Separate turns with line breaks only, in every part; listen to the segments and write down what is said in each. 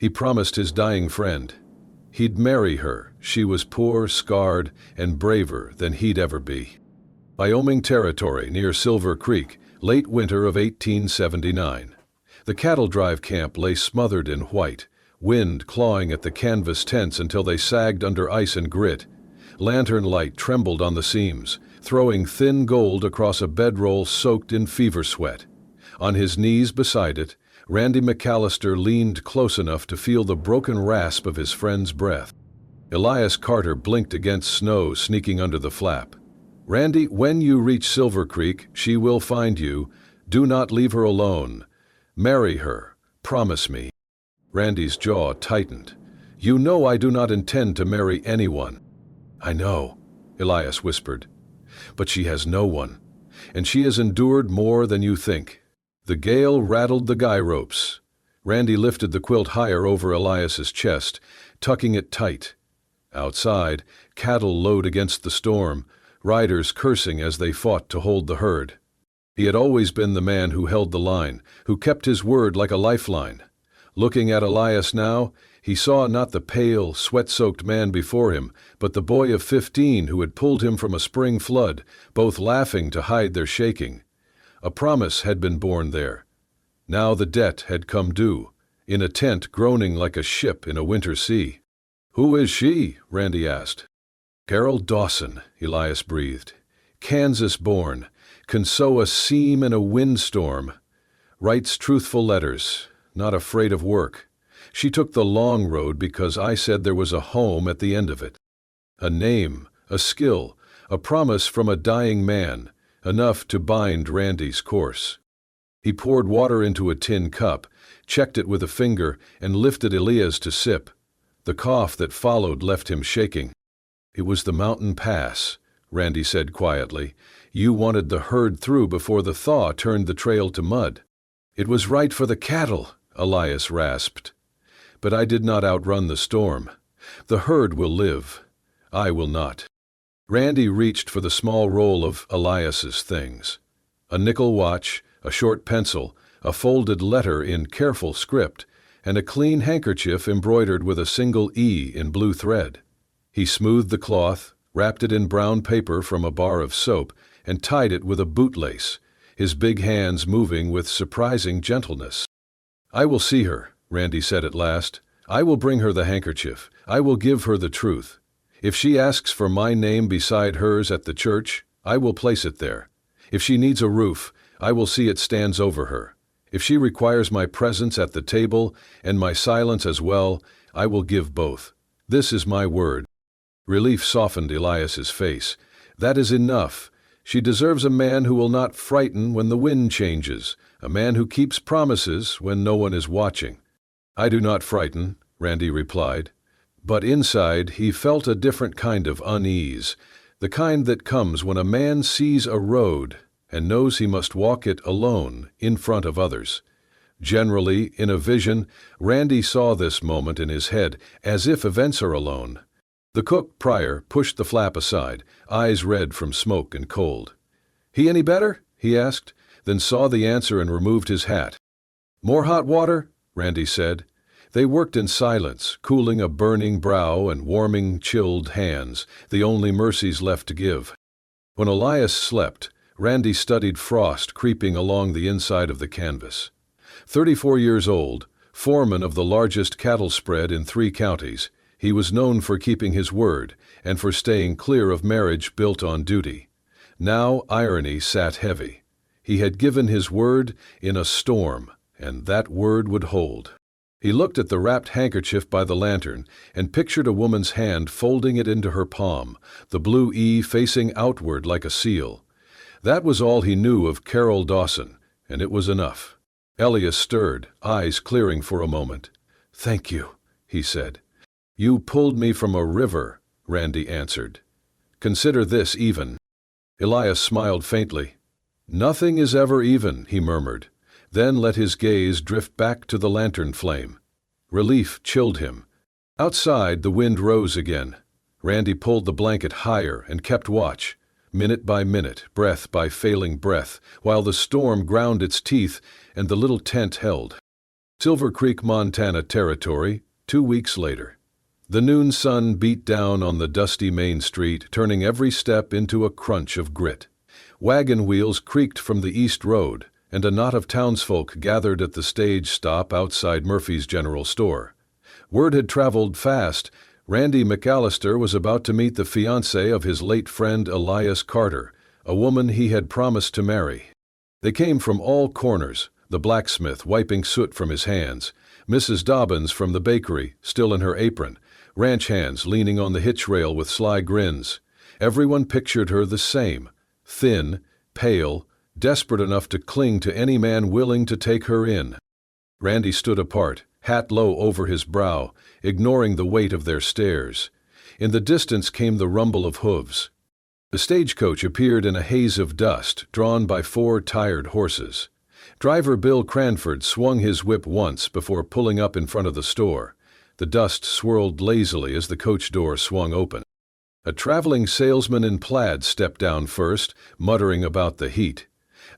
He promised his dying friend he'd marry her. She was poor, scarred, and braver than he'd ever be. Wyoming Territory near Silver Creek, late winter of 1879. The cattle drive camp lay smothered in white, wind clawing at the canvas tents until they sagged under ice and grit. Lantern light trembled on the seams, throwing thin gold across a bedroll soaked in fever sweat. On his knees beside it, Randy McAllister leaned close enough to feel the broken rasp of his friend's breath. Elias Carter blinked against snow sneaking under the flap. "Randy, when you reach Silver Creek, she will find you. Do not leave her alone. Marry her. Promise me." Randy's jaw tightened. "You know I do not intend to marry anyone." "I know," Elias whispered. "But she has no one, and she has endured more than you think." The gale rattled the guy ropes. Randy lifted the quilt higher over Elias's chest, tucking it tight. Outside, cattle lowed against the storm, riders cursing as they fought to hold the herd. He had always been the man who held the line, who kept his word like a lifeline. Looking at Elias now, he saw not the pale, sweat-soaked man before him, but the boy of 15 who had pulled him from a spring flood, both laughing to hide their shaking. A promise had been born there. Now the debt had come due, in a tent groaning like a ship in a winter sea. "Who is she?" Randy asked. "Carol Dawson," Elias breathed. "Kansas-born, can sow a seam in a windstorm. Writes truthful letters, not afraid of work. She took the long road because I said there was a home at the end of it. A name, a skill, a promise from a dying man, enough to bind Randy's course." He poured water into a tin cup, checked it with a finger, and lifted Elias to sip. The cough that followed left him shaking. "It was the mountain pass," Randy said quietly. "You wanted the herd through before the thaw turned the trail to mud." "It was right for the cattle," Elias rasped. "But I did not outrun the storm. The herd will live. I will not." Randy reached for the small roll of Elias's things. A nickel watch, a short pencil, a folded letter in careful script, and a clean handkerchief embroidered with a single E in blue thread. He smoothed the cloth, wrapped it in brown paper from a bar of soap, and tied it with a bootlace, his big hands moving with surprising gentleness. "I will see her," Randy said at last. "I will bring her the handkerchief. I will give her the truth. If she asks for my name beside hers at the church, I will place it there. If she needs a roof, I will see it stands over her. If she requires my presence at the table and my silence as well, I will give both. This is my word." Relief softened Elias's face. "That is enough. She deserves a man who will not frighten when the wind changes, a man who keeps promises when no one is watching." "I do not frighten," Randy replied. But inside he felt a different kind of unease, the kind that comes when a man sees a road and knows he must walk it alone in front of others. Generally, in a vision, Randy saw this moment in his head, as if events are alone. The cook, Pryor, pushed the flap aside, eyes red from smoke and cold. "He any better?" he asked, then saw the answer and removed his hat. "More hot water?" Randy said. They worked in silence, cooling a burning brow and warming chilled hands, the only mercies left to give. When Elias slept, Randy studied frost creeping along the inside of the canvas. 34 years old, foreman of the largest cattle spread in 3 counties, he was known for keeping his word and for staying clear of marriage built on duty. Now irony sat heavy. He had given his word in a storm, and that word would hold. He looked at the wrapped handkerchief by the lantern and pictured a woman's hand folding it into her palm, the blue E facing outward like a seal. That was all he knew of Carol Dawson, and it was enough. Elias stirred, eyes clearing for a moment. "Thank you," he said. "You pulled me from a river," Randy answered. "Consider this even." Elias smiled faintly. "Nothing is ever even," he murmured, then let his gaze drift back to the lantern flame. Relief chilled him. Outside, the wind rose again. Randy pulled the blanket higher and kept watch, minute by minute, breath by failing breath, while the storm ground its teeth and the little tent held. Silver Creek, Montana Territory, 2 weeks later. The noon sun beat down on the dusty main street, turning every step into a crunch of grit. Wagon wheels creaked from the east road, and a knot of townsfolk gathered at the stage stop outside Murphy's General Store. Word had traveled fast. Randy McAllister was about to meet the fiancée of his late friend Elias Carter, a woman he had promised to marry. They came from all corners, the blacksmith wiping soot from his hands, Mrs. Dobbins from the bakery, still in her apron, ranch hands leaning on the hitch rail with sly grins. Everyone pictured her the same, thin, pale, desperate enough to cling to any man willing to take her in. Randy stood apart, hat low over his brow, ignoring the weight of their stares. In the distance came the rumble of hooves. The stagecoach appeared in a haze of dust, drawn by 4 tired horses. Driver Bill Cranford swung his whip once before pulling up in front of the store. The dust swirled lazily as the coach door swung open. A traveling salesman in plaid stepped down first, muttering about the heat.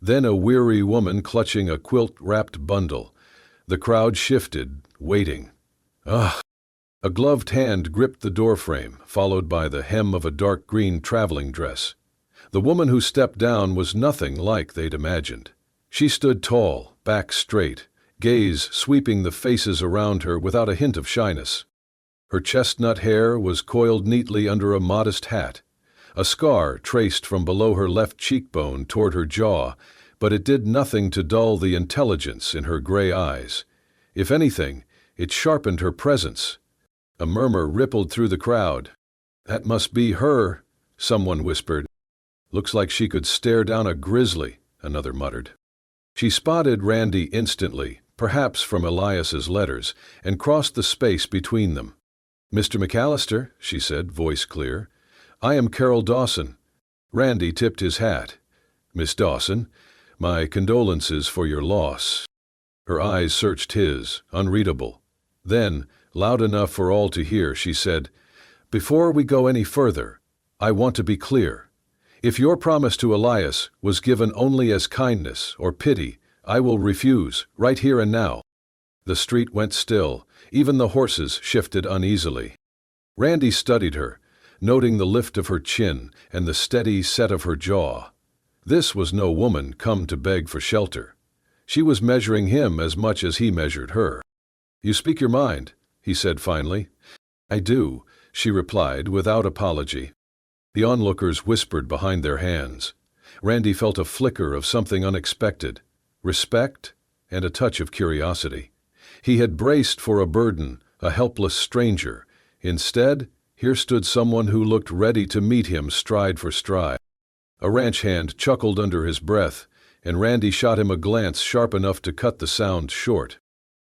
Then a weary woman clutching a quilt-wrapped bundle. The crowd shifted, waiting. Ugh! A gloved hand gripped the doorframe, followed by the hem of a dark green traveling dress. The woman who stepped down was nothing like they'd imagined. She stood tall, back straight, gaze sweeping the faces around her without a hint of shyness. Her chestnut hair was coiled neatly under a modest hat. A scar traced from below her left cheekbone toward her jaw, but it did nothing to dull the intelligence in her gray eyes. If anything, it sharpened her presence. A murmur rippled through the crowd. "That must be her," someone whispered. "Looks like she could stare down a grizzly," another muttered. She spotted Randy instantly, perhaps from Elias's letters, and crossed the space between them. "Mr. McAllister," she said, voice clear. "I am Carol Dawson." Randy tipped his hat. "Miss Dawson, my condolences for your loss." Her eyes searched his, unreadable. Then, loud enough for all to hear, she said, "Before we go any further, I want to be clear. If your promise to Elias was given only as kindness or pity, I will refuse, right here and now." The street went still. Even the horses shifted uneasily. Randy studied her, noting the lift of her chin and the steady set of her jaw. This was no woman come to beg for shelter. She was measuring him as much as he measured her. "You speak your mind," he said finally. "I do," she replied without apology. The onlookers whispered behind their hands. Randy felt a flicker of something unexpected, respect and a touch of curiosity. He had braced for a burden, a helpless stranger. Instead, here stood someone who looked ready to meet him stride for stride. A ranch hand chuckled under his breath, and Randy shot him a glance sharp enough to cut the sound short.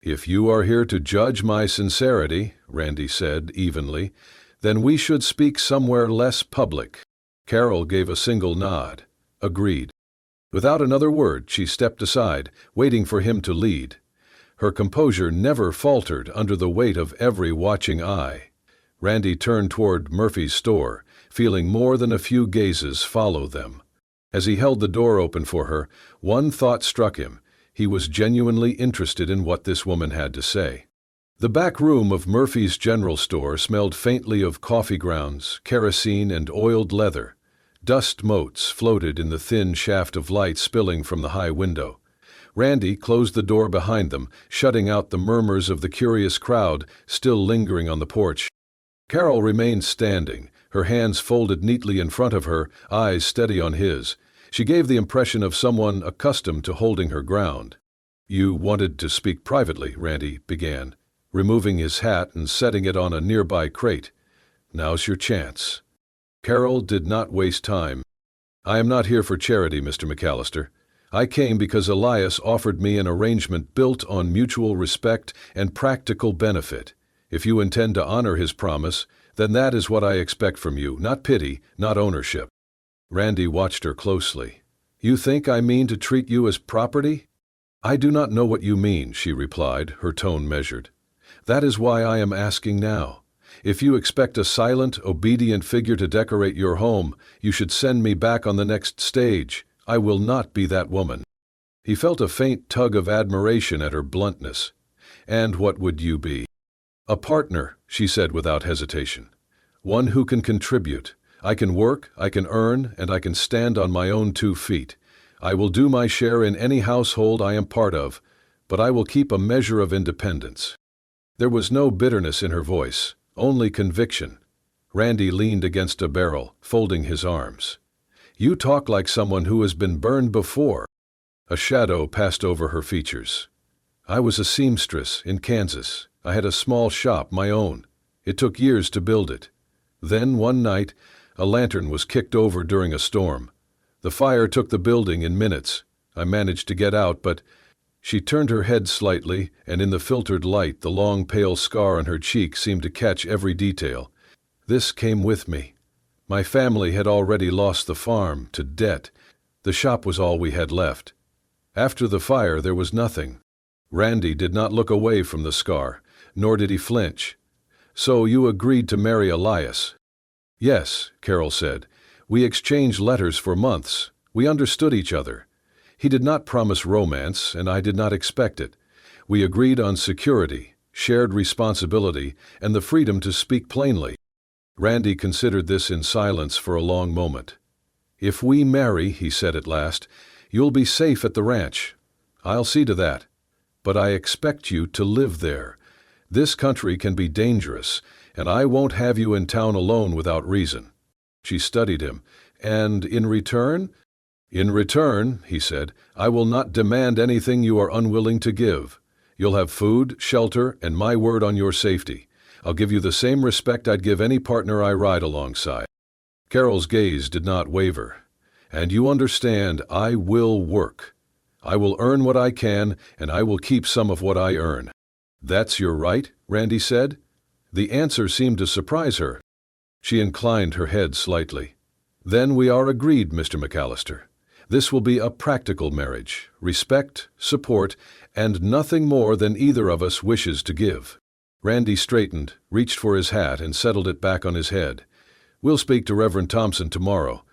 "If you are here to judge my sincerity," Randy said evenly, "then we should speak somewhere less public." Carol gave a single nod. Agreed. Without another word, she stepped aside, waiting for him to lead. Her composure never faltered under the weight of every watching eye. Randy turned toward Murphy's store, feeling more than a few gazes follow them. As he held the door open for her, one thought struck him. He was genuinely interested in what this woman had to say. The back room of Murphy's General Store smelled faintly of coffee grounds, kerosene, and oiled leather. Dust motes floated in the thin shaft of light spilling from the high window. Randy closed the door behind them, shutting out the murmurs of the curious crowd still lingering on the porch. Carol remained standing, her hands folded neatly in front of her, eyes steady on his. She gave the impression of someone accustomed to holding her ground. "You wanted to speak privately," Randy began, removing his hat and setting it on a nearby crate. "Now's your chance." Carol did not waste time. "I am not here for charity, Mr. McAllister. I came because Elias offered me an arrangement built on mutual respect and practical benefit. If you intend to honor his promise, then that is what I expect from you, not pity, not ownership." Randy watched her closely. "You think I mean to treat you as property?" "I do not know what you mean," she replied, her tone measured. "That is why I am asking now. If you expect a silent, obedient figure to decorate your home, you should send me back on the next stage. I will not be that woman." He felt a faint tug of admiration at her bluntness. And what would you be? A partner, she said without hesitation. One who can contribute. I can work, I can earn, and I can stand on my own 2 feet. I will do my share in any household I am part of, but I will keep a measure of independence. There was no bitterness in her voice, only conviction. Randy leaned against a barrel, folding his arms. You talk like someone who has been burned before. A shadow passed over her features. I was a seamstress in Kansas. I had a small shop, my own. It took years to build it. Then, one night, a lantern was kicked over during a storm. The fire took the building in minutes. I managed to get out, but... She turned her head slightly, and in the filtered light, the long pale scar on her cheek seemed to catch every detail. This came with me. My family had already lost the farm to debt. The shop was all we had left. After the fire, there was nothing. Randy did not look away from the scar, nor did he flinch. So you agreed to marry Elias? Yes, Carol said. We exchanged letters for months. We understood each other. He did not promise romance, and I did not expect it. We agreed on security, shared responsibility, and the freedom to speak plainly. Randy considered this in silence for a long moment. If we marry, he said at last, you'll be safe at the ranch. I'll see to that. But I expect you to live there. This country can be dangerous, and I won't have you in town alone without reason. She studied him. And in return? In return, he said, I will not demand anything you are unwilling to give. You'll have food, shelter, and my word on your safety. I'll give you the same respect I'd give any partner I ride alongside. Carol's gaze did not waver. And you understand, I will work. I will earn what I can, and I will keep some of what I earn. That's your right, Randy said. The answer seemed to surprise her. She inclined her head slightly. Then we are agreed, Mr. McAllister. This will be a practical marriage, respect, support, and nothing more than either of us wishes to give. Randy straightened, reached for his hat, and settled it back on his head. We'll speak to Reverend Thompson tomorrow.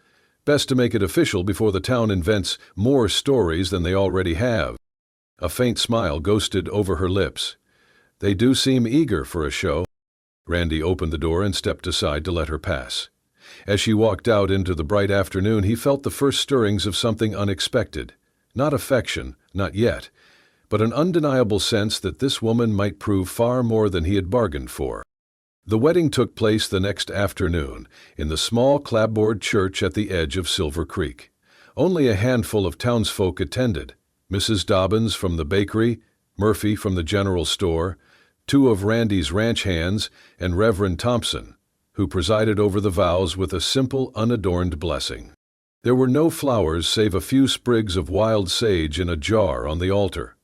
Best to make it official before the town invents more stories than they already have. A faint smile ghosted over her lips. They do seem eager for a show. Randy opened the door and stepped aside to let her pass. As she walked out into the bright afternoon, he felt the first stirrings of something unexpected. Not affection, not yet, but an undeniable sense that this woman might prove far more than he had bargained for. The wedding took place the next afternoon in the small clapboard church at the edge of Silver Creek. Only a handful of townsfolk attended. Mrs. Dobbins from the bakery, Murphy from the general store, 2 of Randy's ranch hands, and Reverend Thompson, who presided over the vows with a simple, unadorned blessing. There were no flowers save a few sprigs of wild sage in a jar on the altar.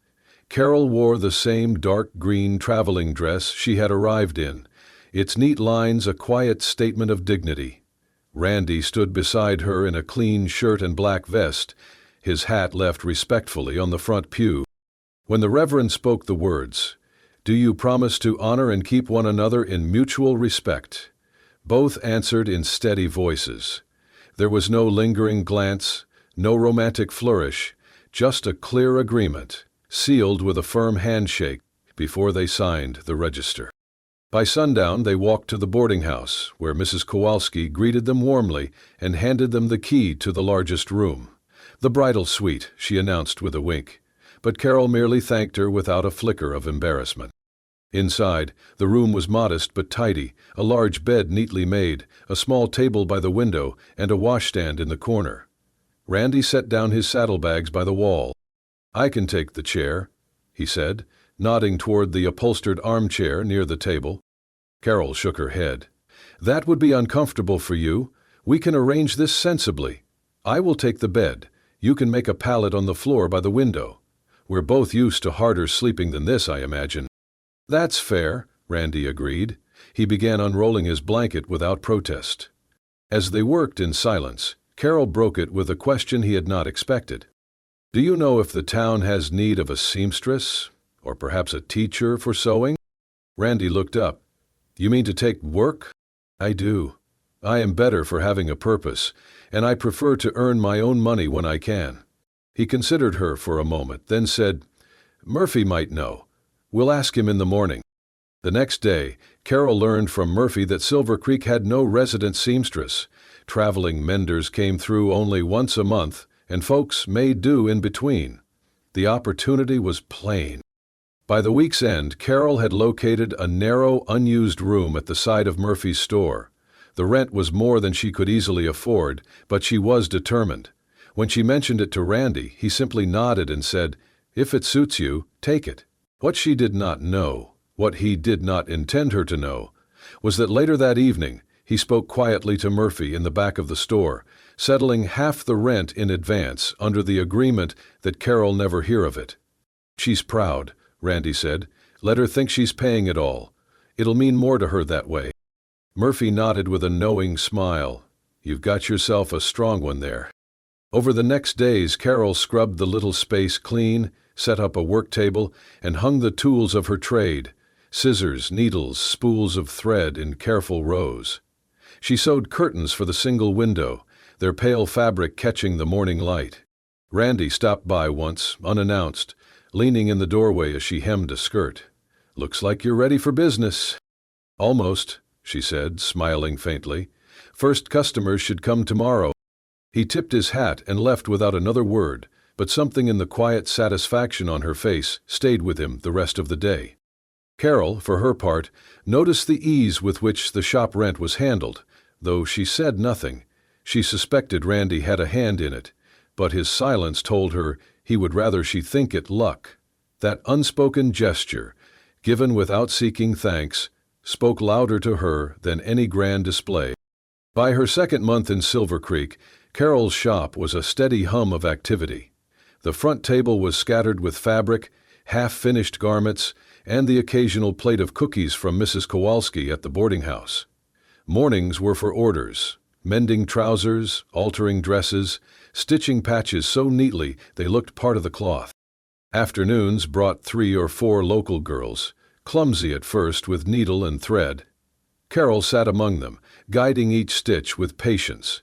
Carol wore the same dark green traveling dress she had arrived in, its neat lines a quiet statement of dignity. Randy stood beside her in a clean shirt and black vest, his hat left respectfully on the front pew. When the Reverend spoke the words, "Do you promise to honor and keep one another in mutual respect?" both answered in steady voices. There was no lingering glance, no romantic flourish, just a clear agreement, sealed with a firm handshake before they signed the register. By sundown, they walked to the boarding house, where Mrs. Kowalski greeted them warmly and handed them the key to the largest room. "The bridal suite," she announced with a wink, but Carol merely thanked her without a flicker of embarrassment. Inside, the room was modest but tidy, a large bed neatly made, a small table by the window, and a washstand in the corner. Randy set down his saddlebags by the wall. "I can take the chair," he said, nodding toward the upholstered armchair near the table. Carol shook her head. "That would be uncomfortable for you. We can arrange this sensibly. I will take the bed. You can make a pallet on the floor by the window. We're both used to harder sleeping than this, I imagine." "That's fair," Randy agreed. He began unrolling his blanket without protest. As they worked in silence, Carol broke it with a question he had not expected. "Do you know if the town has need of a seamstress, or perhaps a teacher for sewing?" Randy looked up. "You mean to take work?" "I do. I am better for having a purpose, and I prefer to earn my own money when I can." He considered her for a moment, then said, "Murphy might know. We'll ask him in the morning." The next day, Carol learned from Murphy that Silver Creek had no resident seamstress. Traveling menders came through only once a month, and folks made do in between. The opportunity was plain. By the week's end, Carol had located a narrow, unused room at the side of Murphy's store. The rent was more than she could easily afford, but she was determined. When she mentioned it to Randy, he simply nodded and said, "If it suits you, take it." What she did not know, what he did not intend her to know, was that later that evening, he spoke quietly to Murphy in the back of the store, settling half the rent in advance under the agreement that Carol never hear of it. "She's proud," Randy said. "Let her think she's paying it all. It'll mean more to her that way." Murphy nodded with a knowing smile. "You've got yourself a strong one there." Over the next days, Carol scrubbed the little space clean, set up a work table, and hung the tools of her trade: scissors, needles, spools of thread in careful rows. She sewed curtains for the single window, their pale fabric catching the morning light. Randy stopped by once, unannounced, leaning in the doorway as she hemmed a skirt. "Looks like you're ready for business." "Almost," she said, smiling faintly. "First customers should come tomorrow." He tipped his hat and left without another word, but something in the quiet satisfaction on her face stayed with him the rest of the day. Carol, for her part, noticed the ease with which the shop rent was handled, though she said nothing. She suspected Randy had a hand in it, but his silence told her he would rather she think it luck. That unspoken gesture, given without seeking thanks, spoke louder to her than any grand display. By her second month in Silver Creek, Carol's shop was a steady hum of activity. The front table was scattered with fabric, half-finished garments, and the occasional plate of cookies from Mrs. Kowalski at the boarding house. Mornings were for orders, mending trousers, altering dresses, stitching patches so neatly they looked part of the cloth. Afternoons brought 3 or 4 local girls, clumsy at first with needle and thread. Carol sat among them, guiding each stitch with patience.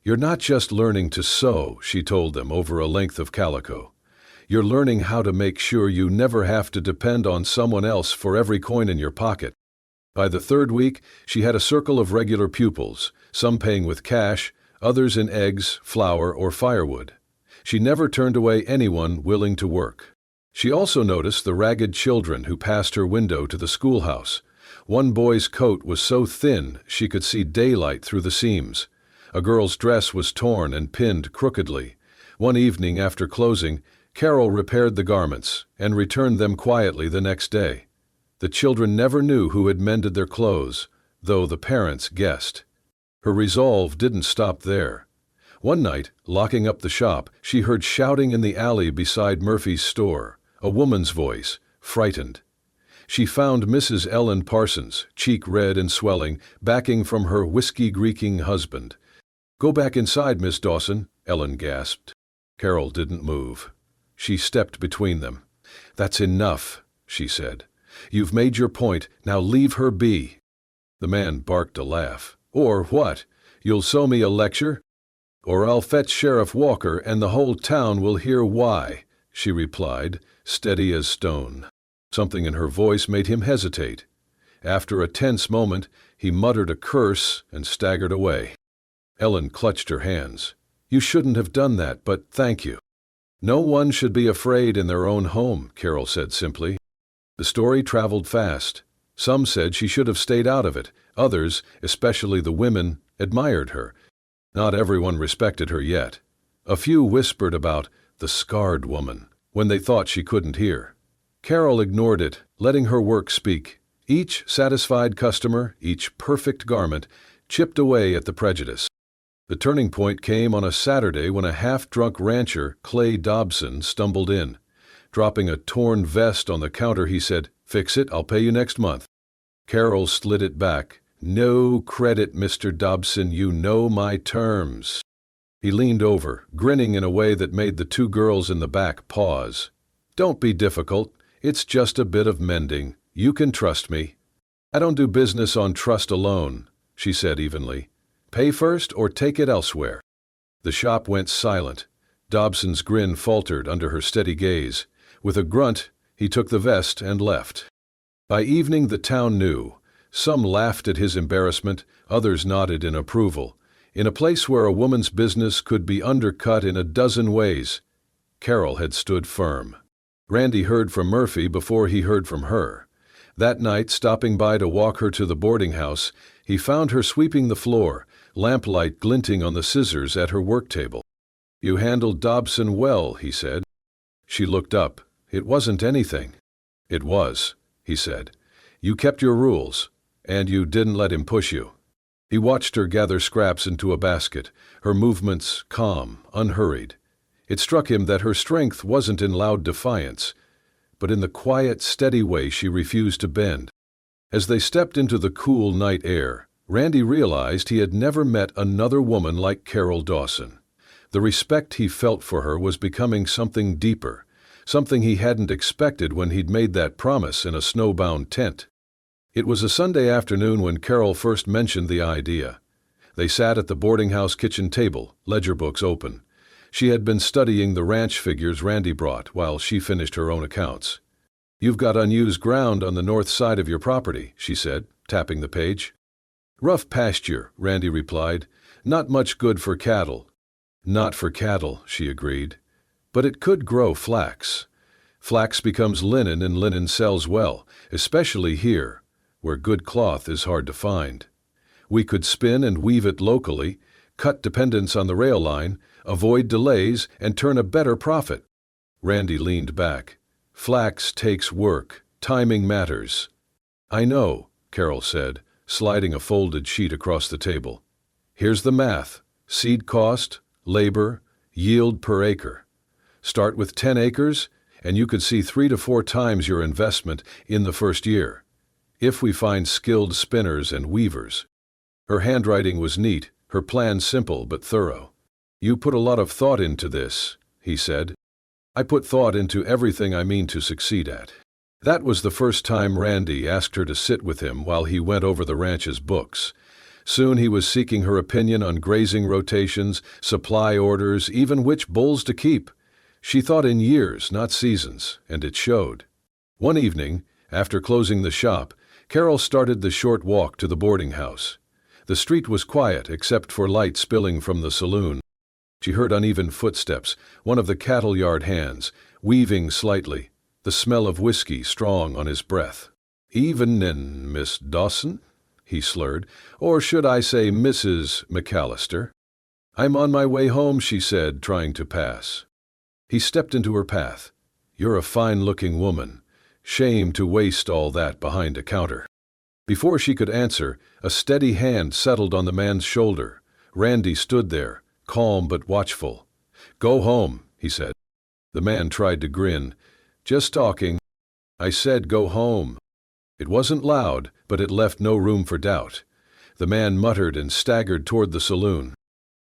"You're not just learning to sew," she told them over a length of calico. "You're learning how to make sure you never have to depend on someone else for every coin in your pocket." By the third week, she had a circle of regular pupils, some paying with cash, others in eggs, flour, or firewood. She never turned away anyone willing to work. She also noticed the ragged children who passed her window to the schoolhouse. One boy's coat was so thin she could see daylight through the seams. A girl's dress was torn and pinned crookedly. One evening after closing, Carol repaired the garments and returned them quietly the next day. The children never knew who had mended their clothes, though the parents guessed. Her resolve didn't stop there. One night, locking up the shop, she heard shouting in the alley beside Murphy's store, a woman's voice, frightened. She found Mrs. Ellen Parsons, cheek red and swelling, backing from her whiskey-greeking husband. "Go back inside, Miss Dawson," Ellen gasped. Carol didn't move. She stepped between them. "That's enough," she said. "You've made your point, now leave her be." The man barked a laugh. "Or what? You'll sew me a lecture?" "Or I'll fetch Sheriff Walker and the whole town will hear why," she replied, steady as stone. Something in her voice made him hesitate. After a tense moment, he muttered a curse and staggered away. Ellen clutched her hands. "You shouldn't have done that, but thank you." "No one should be afraid in their own home," Carol said simply. The story traveled fast. Some said she should have stayed out of it. Others, especially the women, admired her. Not everyone respected her yet. A few whispered about the scarred woman when they thought she couldn't hear. Carol ignored it, letting her work speak. Each satisfied customer, each perfect garment, chipped away at the prejudice. The turning point came on a Saturday when a half-drunk rancher, Clay Dobson, stumbled in. Dropping a torn vest on the counter, he said, "Fix it, I'll pay you next month." Carol slid it back. "No credit, Mr. Dobson, you know my terms." He leaned over, grinning in a way that made the 2 girls in the back pause. "Don't be difficult. It's just a bit of mending. You can trust me." "I don't do business on trust alone," she said evenly. "Pay first or take it elsewhere." The shop went silent. Dobson's grin faltered under her steady gaze. With a grunt, He took the vest and left. By evening the town knew. Some laughed at his embarrassment, others nodded in approval. In a place where a woman's business could be undercut in a dozen ways, Carol had stood firm. Randy heard from Murphy before he heard from her. That night, stopping by to walk her to the boarding house, he found her sweeping the floor, lamplight glinting on the scissors at her work table. "You handled Dobson well," he said. She looked up. "It wasn't anything." "It was," he said. "You kept your rules, and you didn't let him push you." He watched her gather scraps into a basket, her movements calm, unhurried. It struck him that her strength wasn't in loud defiance, but in the quiet, steady way she refused to bend. As they stepped into the cool night air, Randy realized he had never met another woman like Carol Dawson. The respect he felt for her was becoming something deeper, something he hadn't expected when he'd made that promise in a snowbound tent. It was a Sunday afternoon when Carol first mentioned the idea. They sat at the boarding house kitchen table, ledger books open. She had been studying the ranch figures Randy brought while she finished her own accounts. "You've got unused ground on the north side of your property," she said, tapping the page. "Rough pasture," Randy replied. "Not much good for cattle." "Not for cattle," she agreed. "But it could grow flax. Flax becomes linen and linen sells well, especially here, where good cloth is hard to find. We could spin and weave it locally, cut dependence on the rail line, avoid delays, and turn a better profit." Randy leaned back. "Flax takes work. Timing matters." "I know," Carol said, sliding a folded sheet across the table. "Here's the math. Seed cost, labor, yield per acre. Start with 10 acres, and you could see 3 to 4 times your investment in the first year, if we find skilled spinners and weavers." Her handwriting was neat, her plan simple but thorough. "You put a lot of thought into this," he said. "I put thought into everything I mean to succeed at." That was the first time Randy asked her to sit with him while he went over the ranch's books. Soon he was seeking her opinion on grazing rotations, supply orders, even which bulls to keep. She thought in years, not seasons, and it showed. One evening, after closing the shop, Carol started the short walk to the boarding house. The street was quiet except for light spilling from the saloon. She heard uneven footsteps, one of the cattle yard hands, weaving slightly, the smell of whiskey strong on his breath. "Evenin', Miss Dawson," he slurred, "or should I say Mrs. McAllister?" "I'm on my way home," she said, trying to pass. He stepped into her path. "You're a fine-looking woman. Shame to waste all that behind a counter." Before she could answer, a steady hand settled on the man's shoulder. Randy stood there, calm but watchful. "Go home," he said. The man tried to grin. "Just talking." "I said go home." It wasn't loud, but it left no room for doubt. The man muttered and staggered toward the saloon.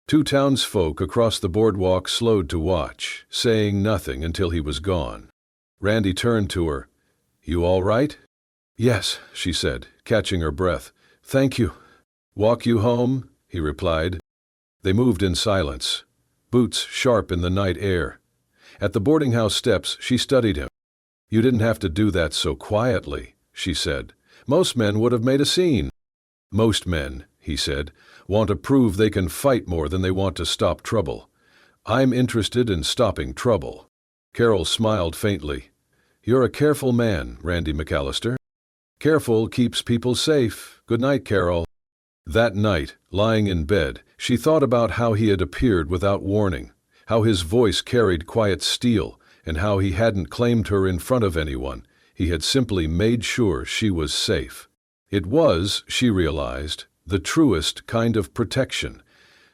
Two townsfolk across the boardwalk slowed to watch, saying nothing until he was gone. Randy turned to her. "You all right?" "Yes," she said, catching her breath. "Thank you." "Walk you home?" he replied. They moved in silence, boots sharp in the night air. At the boarding house steps, she studied him. "You didn't have to do that so quietly," she said. "Most men would have made a scene." "Most men," he said, "want to prove they can fight more than they want to stop trouble. I'm interested in stopping trouble." Carol smiled faintly. "You're a careful man, Randy McAllister. Careful keeps people safe. Good night, Carol." That night, lying in bed, she thought about how he had appeared without warning, how his voice carried quiet steel, and how he hadn't claimed her in front of anyone. He had simply made sure she was safe. It was, she realized, the truest kind of protection,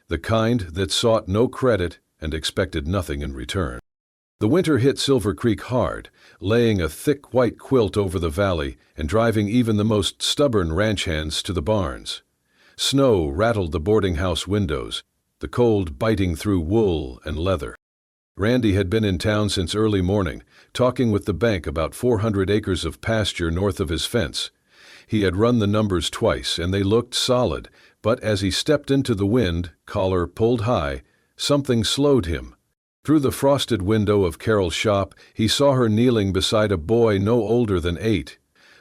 the kind that sought no credit and expected nothing in return. The winter hit Silver Creek hard, laying a thick white quilt over the valley and driving even the most stubborn ranch hands to the barns. Snow rattled the boarding house windows, the cold biting through wool and leather. Randy had been in town since early morning, talking with the bank about 400 acres of pasture north of his fence. He had run the numbers twice, and they looked solid, but as he stepped into the wind, collar pulled high, something slowed him. Through the frosted window of Carol's shop, he saw her kneeling beside a boy no older than 8.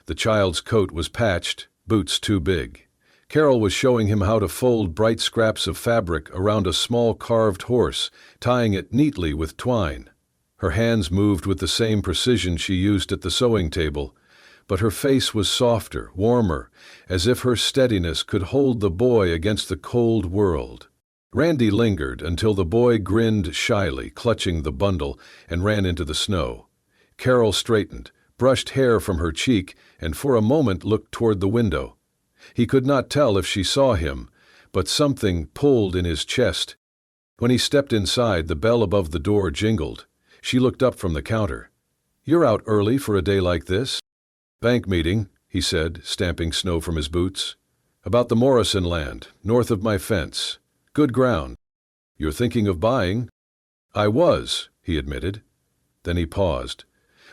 The child's coat was patched, boots too big. Carol was showing him how to fold bright scraps of fabric around a small carved horse, tying it neatly with twine. Her hands moved with the same precision she used at the sewing table, but her face was softer, warmer, as if her steadiness could hold the boy against the cold world. Randy lingered until the boy grinned shyly, clutching the bundle, and ran into the snow. Carol straightened, brushed hair from her cheek, and for a moment looked toward the window. He could not tell if she saw him, but something pulled in his chest. When he stepped inside, the bell above the door jingled. She looked up from the counter. "You're out early for a day like this?" "Bank meeting," he said, stamping snow from his boots. "About the Morrison land, north of my fence. Good ground. You're thinking of buying?" "I was," he admitted. Then he paused.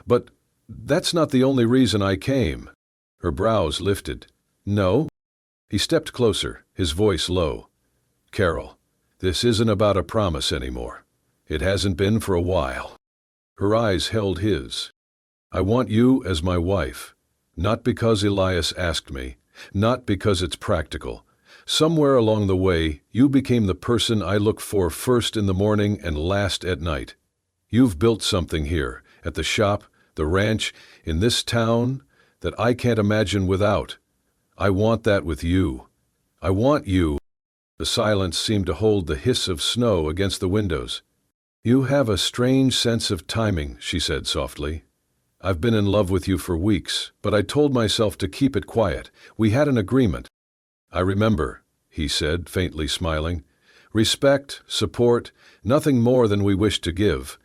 "But that's not the only reason I came." Her brows lifted. "No?" He stepped closer, his voice low. "Carol, this isn't about a promise anymore. It hasn't been for a while." Her eyes held his. "I want you as my wife. Not because Elias asked me, not because it's practical. Somewhere along the way, you became the person I look for first in the morning and last at night. You've built something here, at the shop, the ranch, in this town, that I can't imagine without. I want that with you. I want you." The silence seemed to hold the hiss of snow against the windows. "You have a strange sense of timing," she said softly. "I've been in love with you for weeks, but I told myself to keep it quiet. We had an agreement." "I remember," he said, faintly smiling. "Respect, support, nothing more than we wished to give.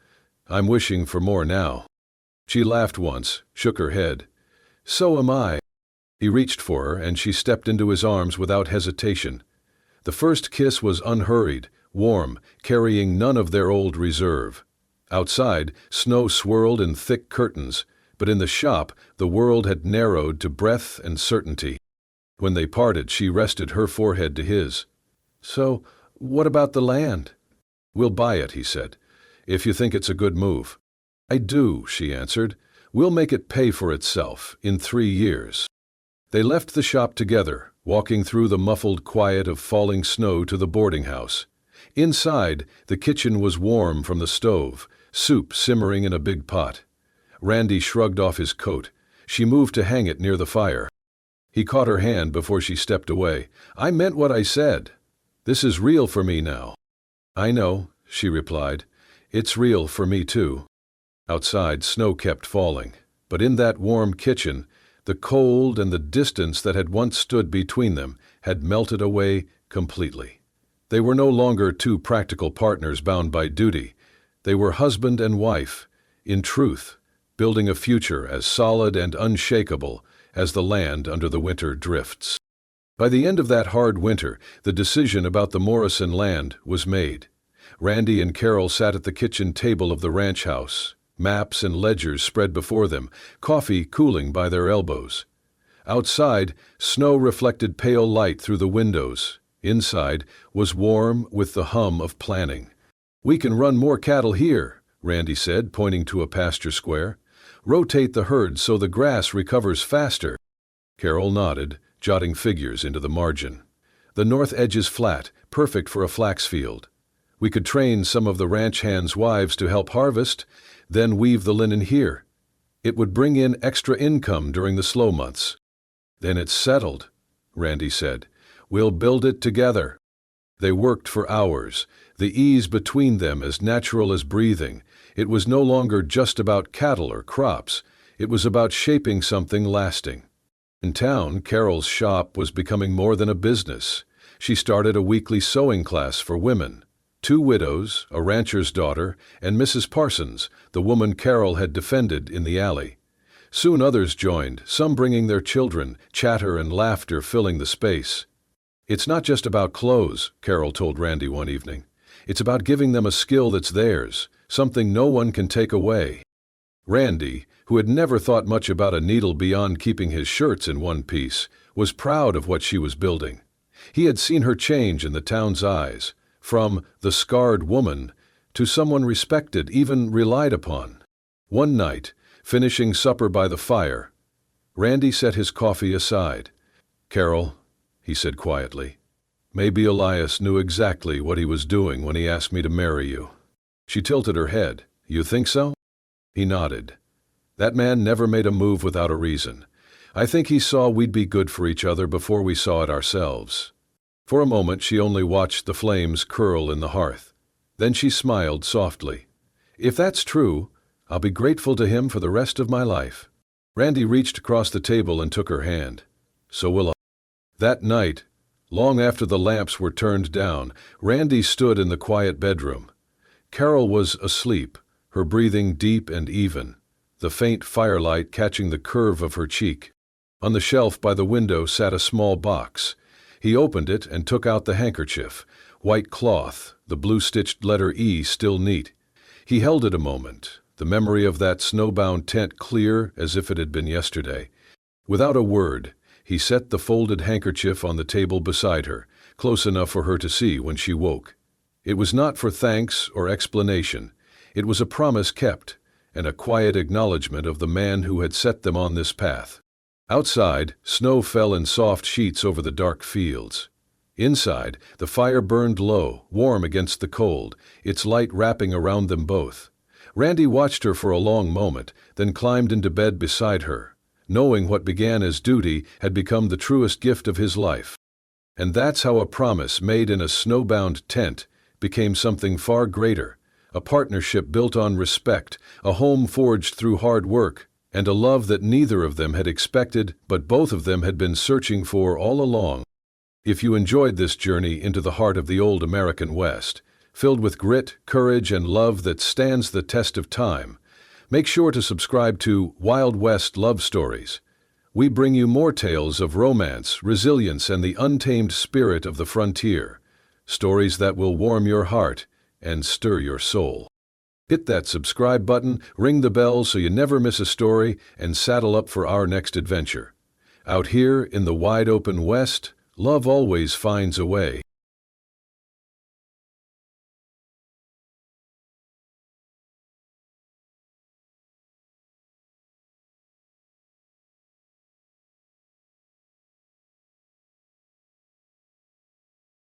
I'm wishing for more now." She laughed once, shook her head. "So am I." He reached for her, and she stepped into his arms without hesitation. The first kiss was unhurried, warm, carrying none of their old reserve. Outside, snow swirled in thick curtains, but in the shop, the world had narrowed to breath and certainty. When they parted, she rested her forehead to his. "So, what about the land?" "We'll buy it," he said, "if you think it's a good move." "I do," she answered. "We'll make it pay for itself in 3 years." They left the shop together, walking through the muffled quiet of falling snow to the boarding house. Inside, the kitchen was warm from the stove, soup simmering in a big pot. Randy shrugged off his coat. She moved to hang it near the fire. He caught her hand before she stepped away. "I meant what I said. This is real for me now." "I know," she replied. "It's real for me too." Outside, snow kept falling, but in that warm kitchen, the cold and the distance that had once stood between them had melted away completely. They were no longer two practical partners bound by duty. They were husband and wife, in truth, building a future as solid and unshakable as the land under the winter drifts. By the end of that hard winter, the decision about the Morrison land was made. Randy and Carol sat at the kitchen table of the ranch house, maps and ledgers spread before them, coffee cooling by their elbows. Outside, snow reflected pale light through the windows. Inside was warm with the hum of planning. "We can run more cattle here," Randy said, pointing to a pasture square. "Rotate the herd so the grass recovers faster." Carol nodded, jotting figures into the margin. "The north edge is flat, perfect for a flax field. We could train some of the ranch hands' wives to help harvest, then weave the linen here. It would bring in extra income during the slow months." "Then it's settled," Randy said. "We'll build it together." They worked for hours, the ease between them as natural as breathing. It was no longer just about cattle or crops. It was about shaping something lasting. In town, Carol's shop was becoming more than a business. She started a weekly sewing class for women. 2 widows, a rancher's daughter, and Mrs. Parsons, the woman Carol had defended in the alley. Soon others joined, some bringing their children, chatter and laughter filling the space. "It's not just about clothes," Carol told Randy one evening. "It's about giving them a skill that's theirs, something no one can take away." Randy, who had never thought much about a needle beyond keeping his shirts in one piece, was proud of what she was building. He had seen her change in the town's eyes, from the scarred woman to someone respected, even relied upon. One night, finishing supper by the fire, Randy set his coffee aside. "Carol," he said quietly, "maybe Elias knew exactly what he was doing when he asked me to marry you." She tilted her head. "You think so?" He nodded. "That man never made a move without a reason. I think he saw we'd be good for each other before we saw it ourselves." For a moment she only watched the flames curl in the hearth. Then she smiled softly. "If that's true, I'll be grateful to him for the rest of my life." Randy reached across the table and took her hand. "So will I." That night, long after the lamps were turned down, Randy stood in the quiet bedroom. Carol was asleep, her breathing deep and even, the faint firelight catching the curve of her cheek. On the shelf by the window sat a small box. He opened it and took out the handkerchief, white cloth, the blue-stitched letter E still neat. He held it a moment, the memory of that snowbound tent clear as if it had been yesterday. Without a word, he set the folded handkerchief on the table beside her, close enough for her to see when she woke. It was not for thanks or explanation. It was a promise kept, and a quiet acknowledgement of the man who had set them on this path. Outside, snow fell in soft sheets over the dark fields. Inside, the fire burned low, warm against the cold, its light wrapping around them both. Randy watched her for a long moment, then climbed into bed beside her, knowing what began as duty had become the truest gift of his life. And that's how a promise made in a snowbound tent became something far greater, a partnership built on respect, a home forged through hard work, and a love that neither of them had expected, but both of them had been searching for all along. If you enjoyed this journey into the heart of the old American West, filled with grit, courage, and love that stands the test of time, make sure to subscribe to Wild West Love Stories. We bring you more tales of romance, resilience, and the untamed spirit of the frontier, stories that will warm your heart and stir your soul. Hit that subscribe button, ring the bell so you never miss a story, and saddle up for our next adventure. Out here in the wide open West, love always finds a way.